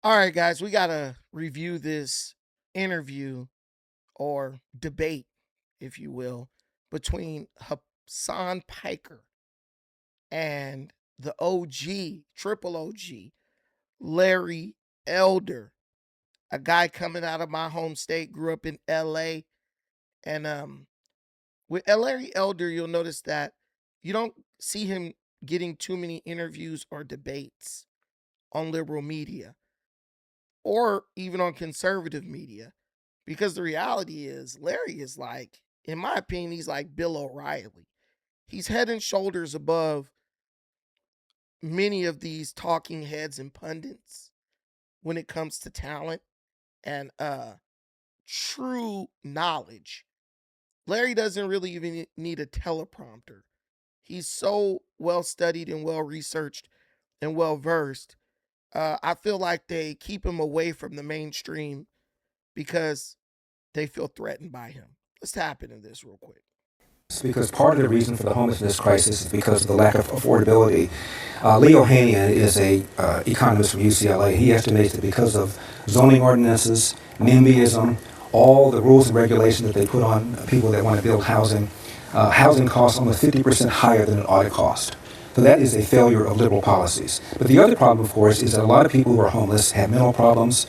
All right, guys, we got to review this interview or debate, if you will, between Hassan Piker and the OG, triple OG, Larry Elder, a guy coming out of my home state, grew up in LA. And with Larry Elder, you'll notice that you don't see him getting too many interviews or debates on liberal media or even on conservative media. Because the reality is, Larry is like, in my opinion, he's like Bill O'Reilly. He's head and shoulders above many of these talking heads and pundits when it comes to talent and true knowledge. Larry doesn't really even need a teleprompter. He's so well studied and well researched and well versed. I feel like they keep him away from the mainstream because they feel threatened by him. Let's tap into this real quick. Because part of the reason for the homelessness crisis is because of the lack of affordability. Leo Hanian is a economist from UCLA. He estimates that because of zoning ordinances, NIMBYism, all the rules and regulations that they put on people that want to build housing, housing costs almost 50% higher than an audit cost. So that is a failure of liberal policies. But the other problem, of course, is that a lot of people who are homeless have mental problems,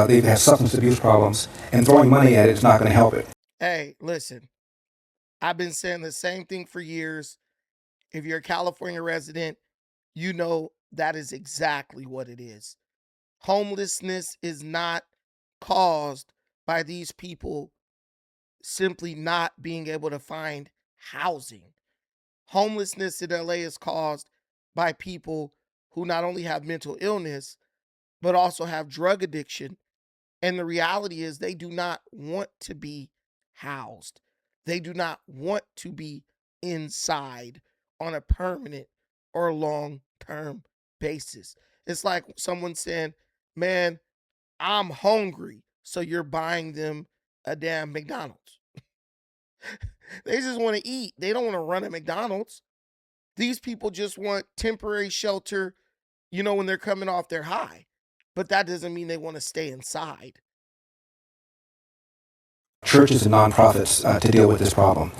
they've had substance abuse problems, and throwing money at it is not going to help it. Hey, listen, I've been saying the same thing for years. If you're a California resident, you know that is exactly what it is. Homelessness is not caused by these people simply not being able to find housing. Homelessness in LA is caused by people who not only have mental illness, but also have drug addiction. And the reality is, they do not want to be housed. They do not want to be inside on a permanent or long term basis. It's like someone saying, man, I'm hungry. So you're buying them a damn McDonald's. They just want to eat. They don't want to run a McDonald's. These people just want temporary shelter, when they're coming off their high. But that doesn't mean they want to stay inside. Churches and nonprofits to deal with this problem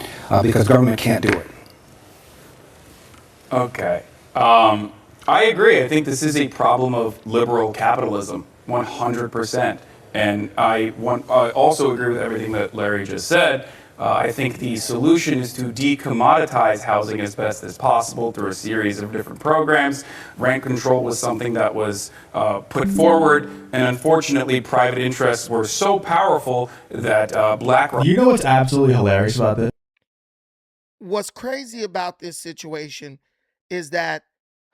because government can't do it. Okay. I agree. I think this is a problem of liberal capitalism, 100%. And I also agree with everything that Larry just said. I think the solution is to decommoditize housing as best as possible through a series of different programs. Rent control was something that was put forward, and unfortunately, private interests were so powerful that BlackRock. You know what's absolutely hilarious about this? What's crazy about this situation is that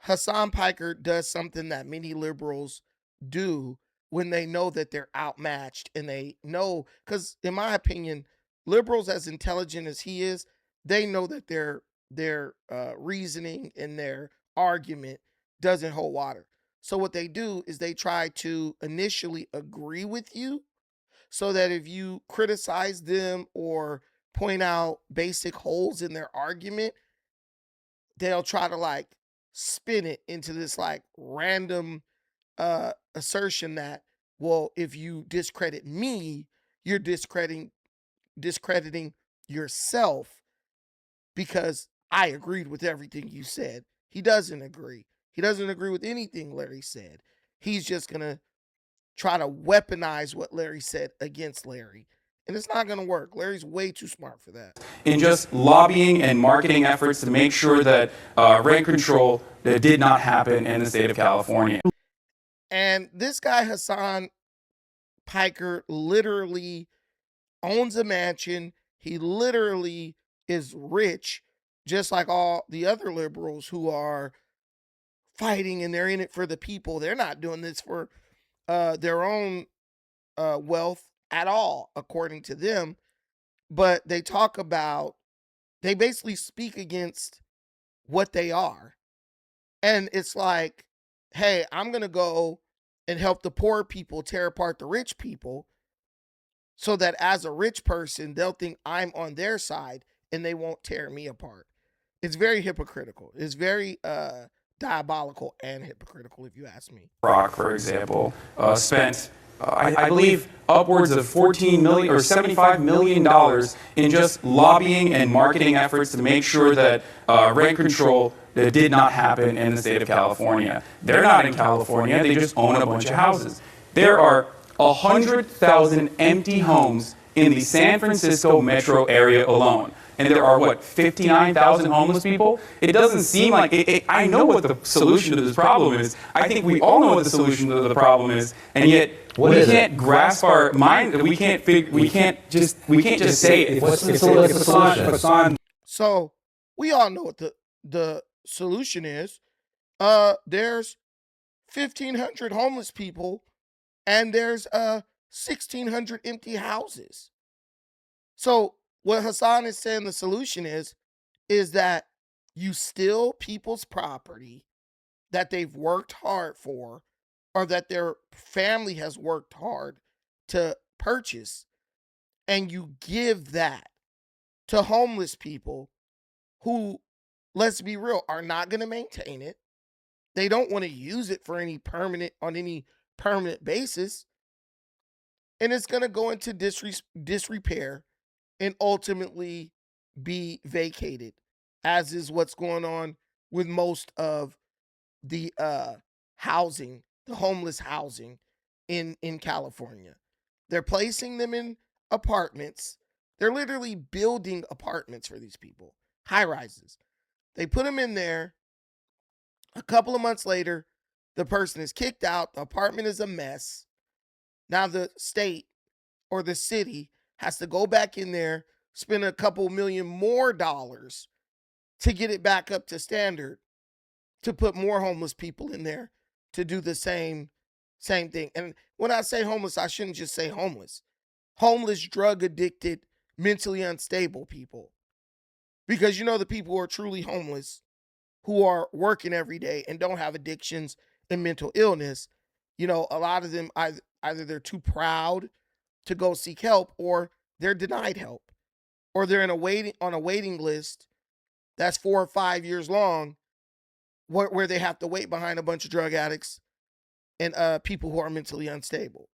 Hassan Piker does something that many liberals do when they know that they're outmatched, and they know, because in my opinion, liberals as intelligent as he is, they know that their reasoning and their argument doesn't hold water. So what they do is they try to initially agree with you, so that if you criticize them or point out basic holes in their argument, they'll try to like spin it into this like random assertion that, well, if you discredit me, you're discrediting yourself because I agreed with everything you said. He doesn't agree. He doesn't agree with anything Larry said. He's just going to try to weaponize what Larry said against Larry. And it's not going to work. Larry's way too smart for that. In just lobbying and marketing efforts to make sure that rent control did not happen in the state of California. And this guy, Hassan Piker, literally owns a mansion. He literally is rich, just like all the other liberals who are fighting and they're in it for the people. They're not doing this for their own wealth at all, according to them. But they they basically speak against what they are. And it's like, hey, I'm going to go and help the poor people tear apart the rich people, so that as a rich person, they'll think I'm on their side and they won't tear me apart. It's very hypocritical. It's very diabolical and hypocritical, if you ask me. Rock, for example, spent, I believe, upwards of 14 million or 75 million dollars in just lobbying and marketing efforts to make sure that rent control did not happen in the state of California. They're not in California; they just own a bunch of houses. There are 100,000 empty homes in the San Francisco metro area alone. And there are, what, 59,000 homeless people? It doesn't seem like, I know what the solution to this problem is. I think we all know what the solution to the problem is, and yet we can't grasp our mind, we can't just say it. What's the solution? So we all know what the solution is. There's 1,500 homeless people, and there's 1,600 empty houses. So what Hassan is saying the solution is that you steal people's property that they've worked hard for, or that their family has worked hard to purchase, and you give that to homeless people who, let's be real, are not going to maintain it. They don't want to use it for any permanent basis, and it's going to go into disrepair and ultimately be vacated, as is what's going on with most of the housing, the homeless housing in California. They're placing them in apartments. They're literally building apartments for these people, high rises. They put them in there. A couple of months later, the person is kicked out. The apartment is a mess. Now the state or the city has to go back in there, spend a couple million more dollars to get it back up to standard, to put more homeless people in there to do the same thing. And when I say homeless, I shouldn't just say homeless. Homeless, drug addicted, mentally unstable people. Because the people who are truly homeless, who are working every day and don't have addictions and mental illness, a lot of them either they're too proud to go seek help, or they're denied help, or they're on a waiting list that's 4 or 5 years long, where they have to wait behind a bunch of drug addicts and people who are mentally unstable.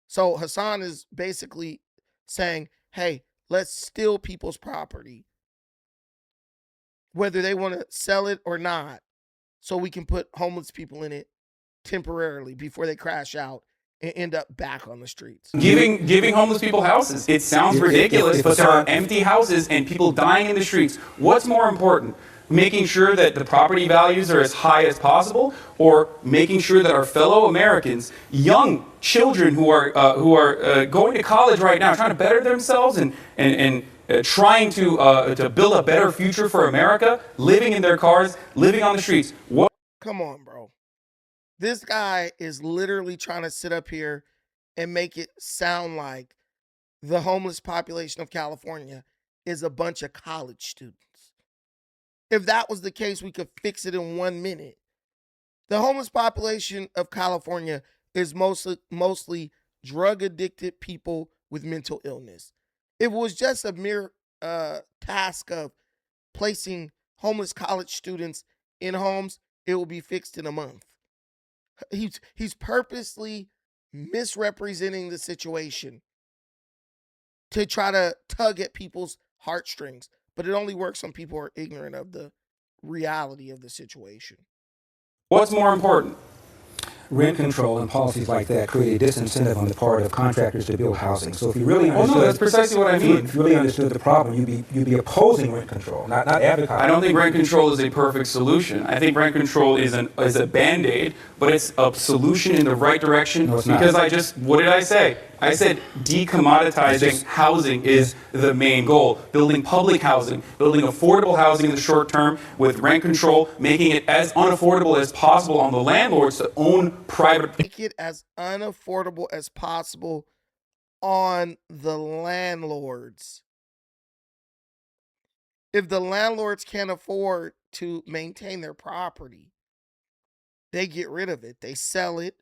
So Hassan is basically saying, hey, let's steal people's property, whether they want to sell it or not, so we can put homeless people in it temporarily before they crash out and end up back on the streets. Giving homeless people houses. It sounds ridiculous, but there are empty houses and people dying in the streets. What's more important? Making sure that the property values are as high as possible, or making sure that our fellow Americans, young children who are going to college right now, trying to better themselves and trying to build a better future for America, living in their cars, living on the streets. Come on, bro. This guy is literally trying to sit up here and make it sound like the homeless population of California is a bunch of college students. If that was the case, we could fix it in 1 minute. The homeless population of California is mostly drug addicted people with mental illness. If it was just a mere task of placing homeless college students in homes, it will be fixed in a month. He's purposely misrepresenting the situation to try to tug at people's heartstrings, but it only works when people are ignorant of the reality of the situation. What's more important? Rent control and policies like that create a disincentive on the part of contractors to build housing. So if you really understood, that's precisely what I mean. If you really understood the problem, you'd be opposing rent control, not advocating. I don't think rent control is a perfect solution. I think rent control is a band-aid, but it's a solution in the right direction. No, it's not. Because what did I say? I said decommoditizing housing is the main goal. Building public housing, building affordable housing in the short term with rent control, making it as unaffordable as possible on the landlords to own private. Make it as unaffordable as possible on the landlords. If the landlords can't afford to maintain their property, they get rid of it. They sell it,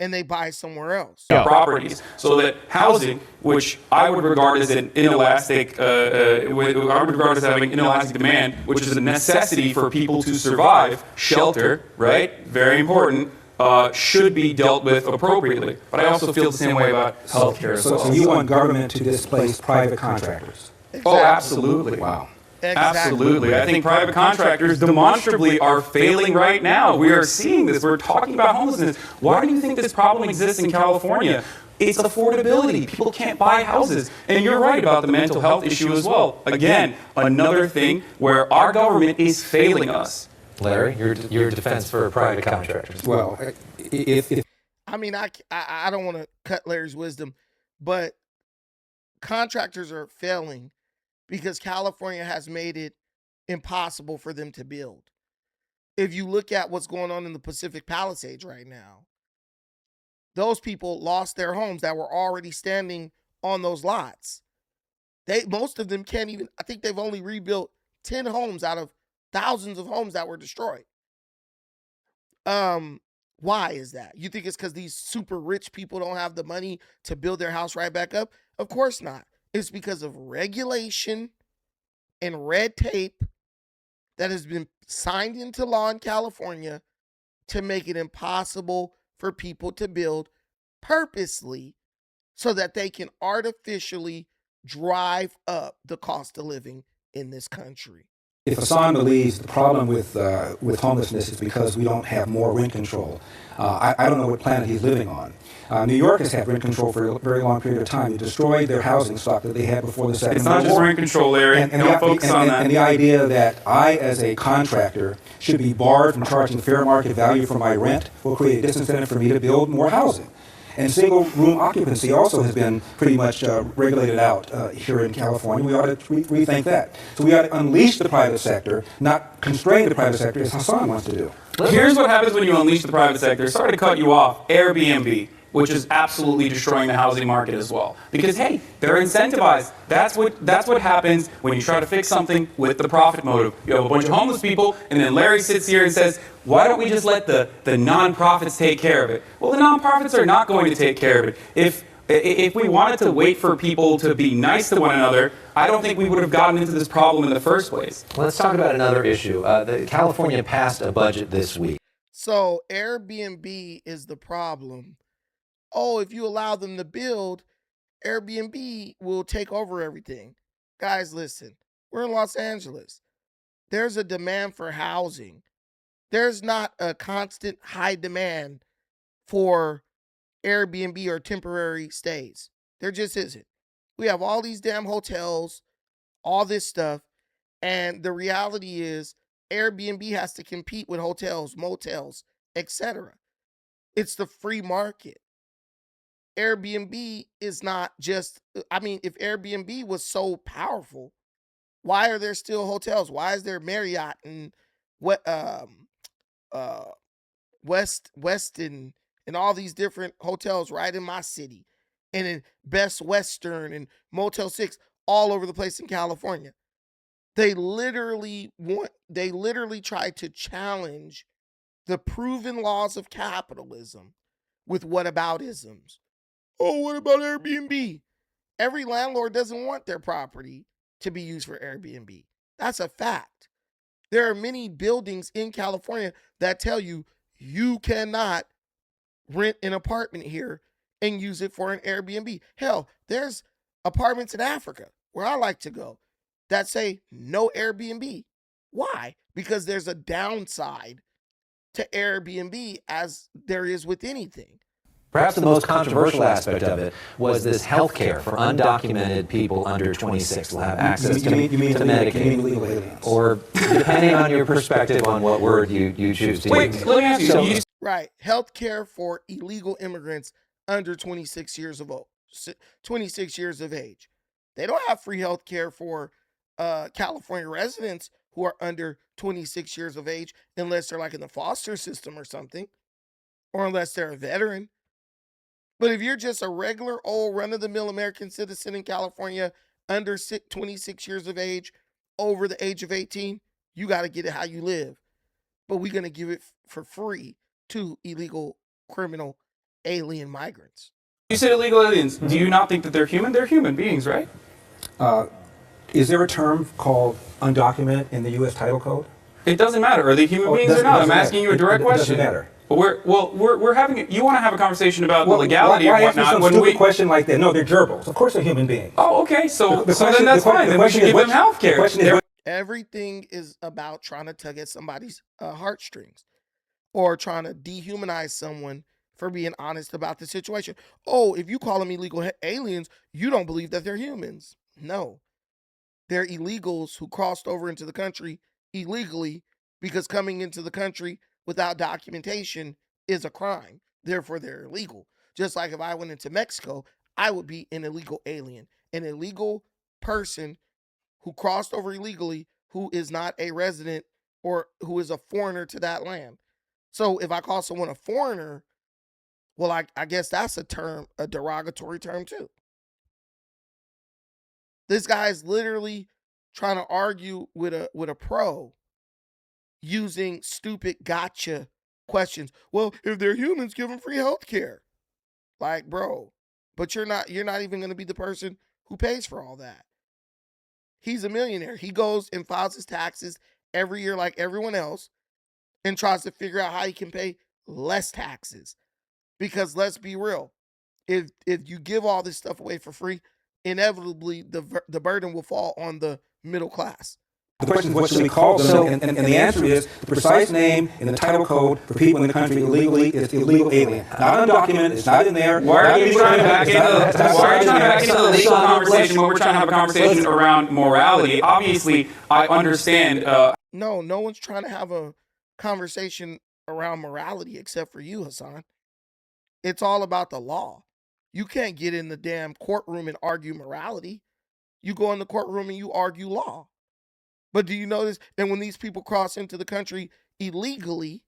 and they buy somewhere else. Properties, so that housing, which I would regard as an inelastic, I would regard as having inelastic demand, which is a necessity for people to survive, shelter, right? Very important. Should be dealt with appropriately. But I also feel the same way about healthcare as well. So you want government to displace private contractors? Exactly. Oh, absolutely. Wow. Exactly. Absolutely. I think private contractors demonstrably are failing right now. We are seeing this. We're talking about homelessness. Why do you think this problem exists in California? It's affordability. People can't buy houses. And you're right about the mental health issue as well. Again, another thing where our government is failing us. Larry, your defense for private contractors. Well, if I mean, I don't want to cut Larry's wisdom, but contractors are failing because California has made it impossible for them to build. If you look at what's going on in the Pacific Palisades right now, those people lost their homes that were already standing on those lots. Most of them can't even, I think they've only rebuilt 10 homes out of thousands of homes that were destroyed. Why is that? You think it's because these super rich people don't have the money to build their house right back up? Of course not. It's because of regulation and red tape that has been signed into law in California to make it impossible for people to build purposely so that they can artificially drive up the cost of living in this country. If Hassan believes the problem with homelessness is because we don't have more rent control, I don't know what planet he's living on. New York has had rent control for a very long period of time. They destroyed their housing stock that they had before the Second It's World not just War. rent control, Larry. Don't focus on that. And the idea that I, as a contractor, should be barred from charging fair market value for my rent will create a disincentive for me to build more housing. And single room occupancy also has been pretty much regulated out here in California. We ought to rethink that. So we ought to unleash the private sector, not constrain the private sector as Hassan wants to do. Here's what happens when you unleash the private sector. Sorry to cut you off. Airbnb, which is absolutely destroying the housing market as well. Because hey, they're incentivized. That's what happens when you try to fix something with the profit motive. You have a bunch of homeless people, and then Larry sits here and says, why don't we just let the nonprofits take care of it? Well, the nonprofits are not going to take care of it. If we wanted to wait for people to be nice to one another, I don't think we would have gotten into this problem in the first place. Let's talk about another issue. California passed a budget this week. So Airbnb is the problem. Oh, if you allow them to build, Airbnb will take over everything. Guys, listen, we're in Los Angeles. There's a demand for housing. There's not a constant high demand for Airbnb or temporary stays. There just isn't. We have all these damn hotels, all this stuff, and the reality is Airbnb has to compete with hotels, motels, etc. It's the free market. Airbnb is not just, I mean, if Airbnb was so powerful, why are there still hotels? Why is there Marriott and what Westin and all these different hotels right in my city, and in Best Western and Motel 6 all over the place in California? They literally try to challenge the proven laws of capitalism with whataboutisms. Oh, what about Airbnb? Every landlord doesn't want their property to be used for Airbnb. That's a fact. There are many buildings in California that tell you you cannot rent an apartment here and use it for an Airbnb. Hell, there's apartments in Africa where I like to go that say no Airbnb. Why? Because there's a downside to Airbnb as there is with anything. Perhaps the most controversial aspect of it was this health care for undocumented people under 26 will have access to Medicaid. Legal aliens. Or depending on your perspective on what word you choose to use. Wait, let me ask you. Right. Health care for illegal immigrants under 26 years of 26 years of age. They don't have free health care for California residents who are under 26 years of age unless they're like in the foster system or something, or unless they're a veteran. But if you're just a regular old run-of-the-mill American citizen in California under 26 years of age, over the age of 18, you got to get it how you live. But we're going to give it for free to illegal criminal alien migrants. You said illegal aliens. Do you not think that they're human? They're human beings, right? Is there a term called undocumented in the U.S. Title Code? It doesn't matter. Are they human Oh, it beings or doesn't- not? I'm doesn't asking matter. you a direct It question. doesn't matter. But we're having. You want to have a conversation about the legality why or ask me whatnot some when stupid we. question like that? No, they're gerbils. Of course they're human beings. Oh, okay. So The then question- that's the que- fine. the Then we question should is give them which- health the care. question is Everything is about trying to tug at somebody's heartstrings or trying to dehumanize someone for being honest about the situation. Oh, if you call them illegal aliens, you don't believe that they're humans. No, they're illegals who crossed over into the country illegally because coming into the country without documentation is a crime. Therefore, they're illegal. Just like if I went into Mexico, I would be an illegal alien, an illegal person who crossed over illegally, who is not a resident or who is a foreigner to that land. So if I call someone a foreigner, well, I guess that's a derogatory term too. This guy is literally trying to argue with a pro using stupid gotcha questions. Well, if they're humans, give them free health care. Like, bro, but you're not even going to be the person who pays for all that. He's a millionaire. He goes and files his taxes every year like everyone else and tries to figure out how he can pay less taxes. Because let's be real, if you give all this stuff away for free, inevitably the burden will fall on the middle class. The question is, what should we call them? And the answer is, the precise name in the title code for people in the country illegally is illegal alien. Not undocumented, it's not in there. Why are you trying to back into the legal conversation when we're trying to have a conversation around morality? Obviously, I understand. No one's trying to have a conversation around morality except for you, Hassan. It's all about the law. You can't get in the damn courtroom and argue morality. You go in the courtroom and you argue law. But do you notice? And when these people cross into the country illegally,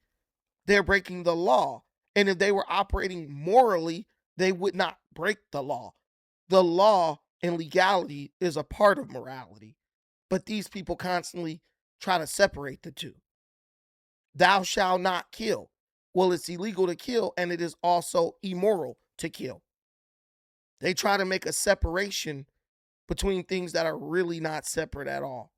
they're breaking the law. And if they were operating morally, they would not break the law. The law and legality is a part of morality. But these people constantly try to separate the two. Thou shalt not kill. Well, it's illegal to kill, and it is also immoral to kill. They try to make a separation between things that are really not separate at all.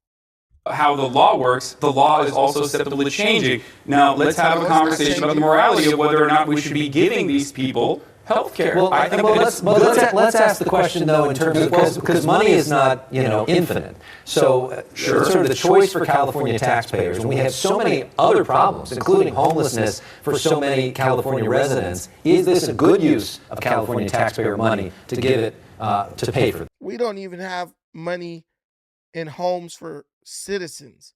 How the law works, the law is also susceptible to changing. Now, let's have a conversation about the morality of whether or not we should be giving these people health care. Well, let's ask the question though in terms of because money is not infinite. So sort of the choice for California taxpayers when we have so many other problems, including homelessness for so many California residents, is this a good use of California taxpayer money to give it to pay for? We don't even have money in homes for citizens,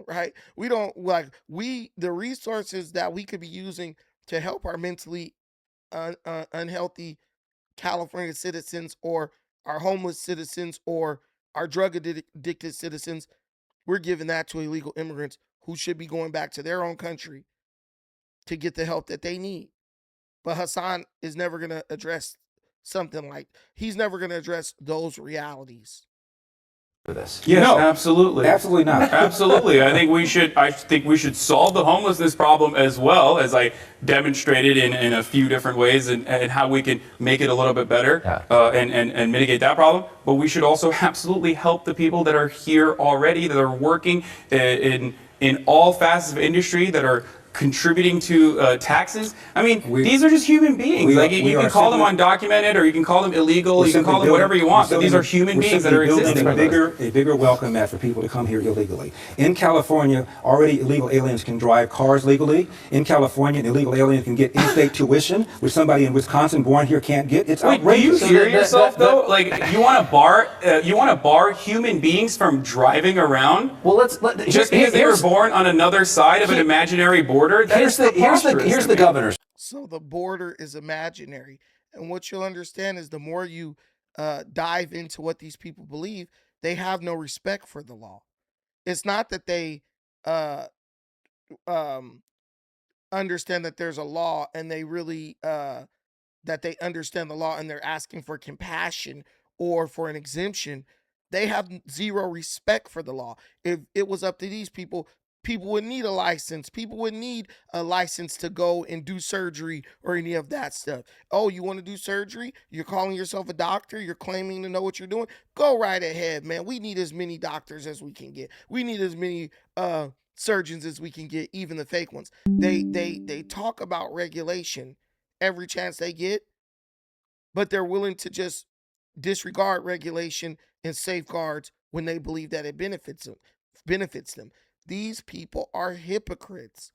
right? We don't the resources that we could be using to help our mentally unhealthy California citizens or our homeless citizens or our drug addicted citizens, we're giving that to illegal immigrants who should be going back to their own country to get the help that they need. But Hassan is never going to address he's never going to address those realities. For this. Yes, No, absolutely. Absolutely not. Absolutely. I think we should solve the homelessness problem as well, as I demonstrated in a few different ways and how we can make it a little bit better and mitigate that problem. But we should also absolutely help the people that are here already, that are working in all facets of industry, that are contributing to taxes. I mean, these are just human beings. You can call them undocumented, or you can call them illegal, you can call them whatever you want, but these are human beings that are existing. A bigger welcome mat for people to come here illegally. In California, already illegal aliens can drive cars legally. In California, an illegal alien can get in-state tuition, which somebody in Wisconsin born here can't get. It's outrageous. Do you hear yourself though? Like you want to bar human beings from driving around? Well, just because they were born on another side of an imaginary border. Here's the governor's. So the border is imaginary. And what you'll understand is the more you dive into what these people believe, they have no respect for the law. It's not that they understand that there's a law and they really that they understand the law and they're asking for compassion or for an exemption. They have zero respect for the law. If it was up to these people, people would need a license. People would need a license to go and do surgery or any of that stuff. Oh, you want to do surgery? You're calling yourself a doctor? You're claiming to know what you're doing? Go right ahead, man. We need as many doctors as we can get. We need as many surgeons as we can get, even the fake ones. They talk about regulation every chance they get, but they're willing to just disregard regulation and safeguards when they believe that it benefits them. These people are hypocrites.